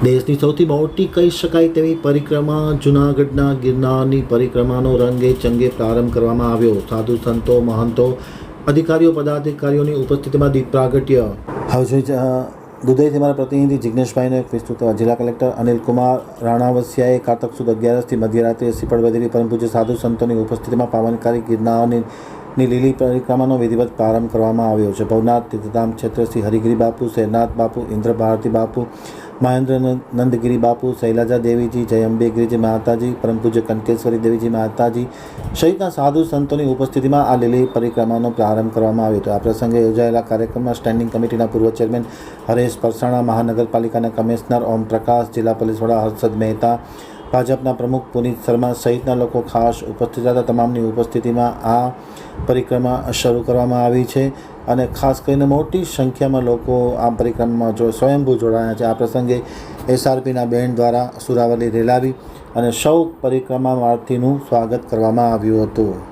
દેશની સૌથી મોટી કહી શકાય તેવી પરિક્રમા જૂનાગઢના ગિરનારની પરિક્રમાનો રંગે ચંગે પ્રારંભ કરવામાં આવ્યો. સાધુ સંતો, મહંતો, અધિકારીઓ, પદાધિકારીઓની ઉપસ્થિતિમાં દીપ પ્રાગટ્ય. હવે દુધઈથી મારા પ્રતિનિધિ જિજ્ઞેશભાઈનો એક વિસ્તૃત. જિલ્લા કલેક્ટર અનિલકુમાર રાણાવસિયાએ કારતક સુદ 11થી મધ્યરાત્રિએ શ્રીફળ વધેલી પરમ પૂજ્ય સાધુ સંતોની ઉપસ્થિતિમાં પાવનકારી ગિરનારની લીલી પરિક્રમાનો વિધિવત પ્રારંભ કરવામાં આવ્યો છે. ભવનાથ તીર્થધામ ક્ષેત્ર શ્રી હરિગિરી બાપુ, શેરનાથ બાપુ, ઇન્દ્ર ભારતી બાપુ, મહેન્દ્ર નંદગીરી બાપુ, શૈલજા દેવીજી, જય અંબે ગિરિજી માતાજી, પરમ પૂજ્ય કંકેશ્વરી દેવીજી માતાજી સહિતના સાધુ સંતોની ઉપસ્થિતિમાં આ લીલી પરિક્રમાનો પ્રારંભ કરવામાં આવ્યો હતો. આ પ્રસંગે યોજાયેલા કાર્યક્રમમાં સ્ટેન્ડિંગ કમિટીના પૂર્વ ચેરમેન હરેશ પરસાણા, મહાનગરપાલિકાના કમિશનર ઓમ પ્રકાશ, જિલ્લા પોલીસ વડા હર્ષદ મહેતા, ભાજપના પ્રમુખ પુનિત શર્મા સહિતના લોકો ખાસ ઉપસ્થિત હતા. તમામની ઉપસ્થિતિમાં આ પરિક્રમા શરૂ કરવામાં આવી છે અને ખાસ કરીને મોટી સંખ્યામાં લોકો આ પરિક્રમામાં સ્વયંભૂ જોડાયા છે. આ પ્રસંગે SRPના બેન્ડ દ્વારા સુરાવલી રેલાવી અને સૌ પરિક્રમાર્થીનું સ્વાગત કરવામાં આવ્યું હતું.